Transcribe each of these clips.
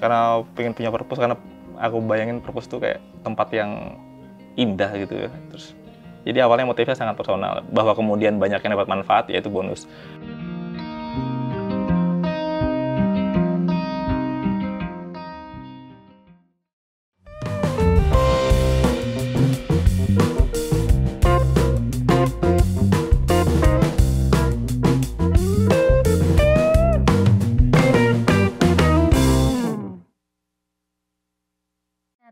karena pengen punya perpus, karena aku bayangin perpus tuh kayak tempat yang indah gitu ya. Terus jadi awalnya motifnya sangat personal, bahwa kemudian banyak yang dapat manfaat yaitu bonus.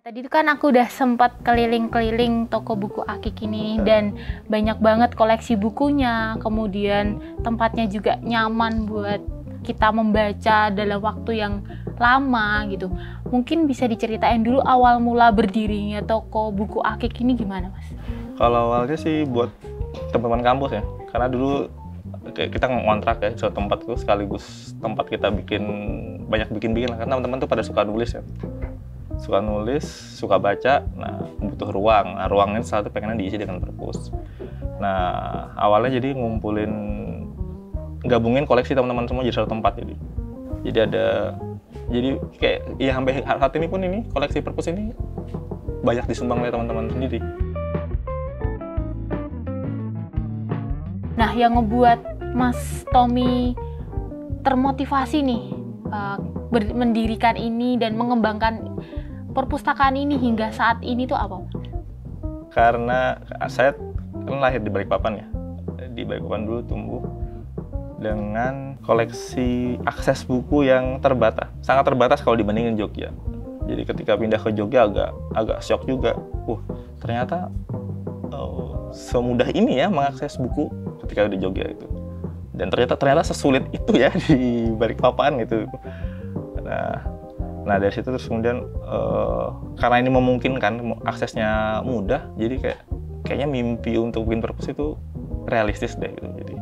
Tadi itu kan aku udah sempat keliling-keliling toko buku Akik ini dan banyak banget koleksi bukunya, kemudian tempatnya juga nyaman buat kita membaca dalam waktu yang lama gitu. Mungkin bisa diceritain dulu awal mula berdirinya toko buku Akik ini gimana, Mas? Kalau awalnya sih buat teman-teman kampus ya, karena dulu kita ngontrak ya suatu tempat tuh, sekaligus tempat kita banyak bikin lah, karena teman-teman tuh pada suka nulis ya. Suka nulis, suka baca, nah butuh ruang. Nah, ruang ini salah satu pengennya diisi dengan perpus. Nah, awalnya jadi gabungin koleksi teman-teman semua jadi satu tempat jadi kayak ya sampai saat ini pun ini koleksi perpus ini banyak disumbang oleh teman-teman sendiri. Nah, yang ngebuat Mas Tommy termotivasi nih mendirikan ini dan mengembangkan perpustakaan ini hingga saat ini tuh apa? Karena saya kan lahir di Balikpapan ya. Di Balikpapan dulu tumbuh dengan koleksi akses buku yang terbatas. Sangat terbatas kalau dibandingin Jogja. Jadi ketika pindah ke Jogja agak shock juga. Ternyata semudah ini ya mengakses buku ketika di Jogja itu. Dan ternyata sesulit itu ya di Balikpapan gitu. Nah dari situ terus kemudian karena ini memungkinkan aksesnya mudah, jadi kayaknya mimpi untuk bikin perpus itu realistis deh gitu. Jadi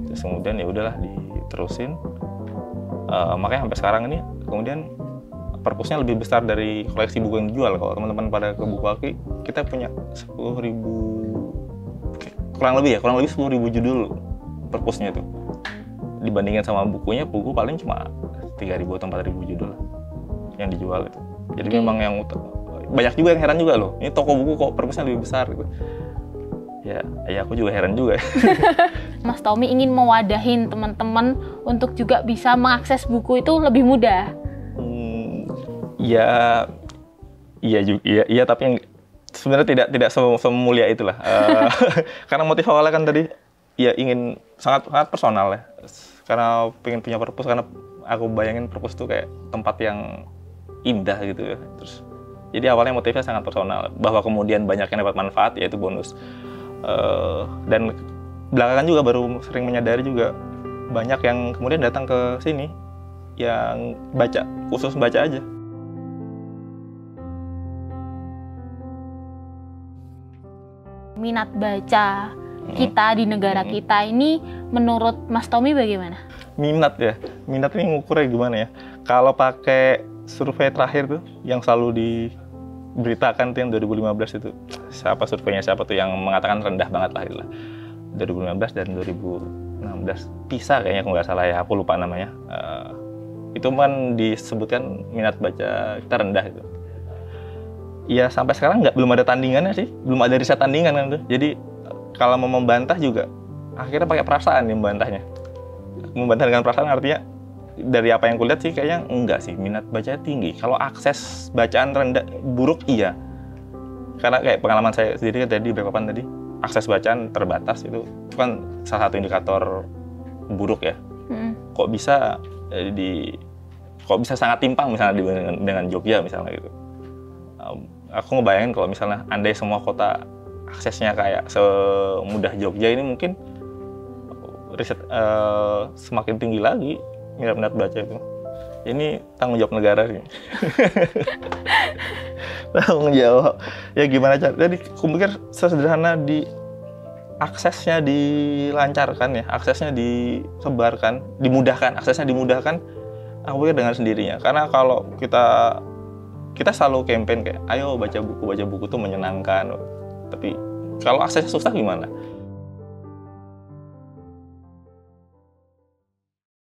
terus kemudian ya udahlah diterusin, makanya sampai sekarang ini kemudian perpusnya lebih besar dari koleksi buku yang dijual. Kalau teman-teman pada ke buku Akik, kita punya 10.000 kurang lebih 10.000 judul perpusnya tuh. Dibandingkan sama bukunya, buku paling cuma 3.000 atau 4.000 judul yang dijual itu. Jadi memang yang banyak juga yang heran juga loh. Ini toko buku kok perpusnya lebih besar gitu. Ya aku juga heran juga. Mas Tommy ingin mewadahin teman-teman untuk juga bisa mengakses buku itu lebih mudah. Iya tapi sebenarnya tidak semulia itulah. Karena motif awalnya kan tadi ya ingin sangat personal ya. Karena pengen punya perpus, karena aku bayangin perpus tuh kayak tempat yang indah gitu ya. Terus jadi awalnya motifnya sangat personal, bahwa kemudian banyak yang dapat manfaat yaitu bonus. Dan belakangan juga baru sering menyadari juga banyak yang kemudian datang ke sini yang baca, khusus baca aja. Minat baca kita di negara kita ini menurut Mas Tommy bagaimana? Minat ini ngukurnya gimana ya? Kalau pakai survei terakhir tuh yang selalu diberitakan tuh yang 2015 itu, surveinya siapa tuh yang mengatakan rendah banget lah itulah. 2015 dan 2016 PISA kayaknya kalau nggak salah ya, aku lupa namanya. Itu kan disebutkan minat baca kita rendah itu. Ya sampai sekarang belum ada tandingannya sih, belum ada riset tandingan kan tuh. Jadi kalau mau membantah juga akhirnya pakai perasaan nih membantahnya. Membantah dengan perasaan artinya dari apa yang kulihat sih kayaknya enggak sih, minat bacanya tinggi. Kalau akses bacaan rendah buruk iya. Karena kayak pengalaman saya sendiri kan tadi Balikpapan tadi, akses bacaan terbatas itu kan salah satu indikator buruk ya. Kok bisa sangat timpang misalnya dengan Jogja misalnya gitu. Aku ngebayangin kalau misalnya andai semua kota aksesnya kayak semudah Jogja, ini mungkin riset semakin tinggi lagi minat baca itu. Ini tanggung jawab negara sih. Tanggung jawab. Ya gimana cara? Jadi aku pikir sesederhana aksesnya dilancarkan ya, aksesnya disebarkan, aksesnya dimudahkan. Aku pikir dengan sendirinya. Karena kalau kita selalu campaign kayak ayo baca buku tuh menyenangkan. Tapi kalau aksesnya susah gimana?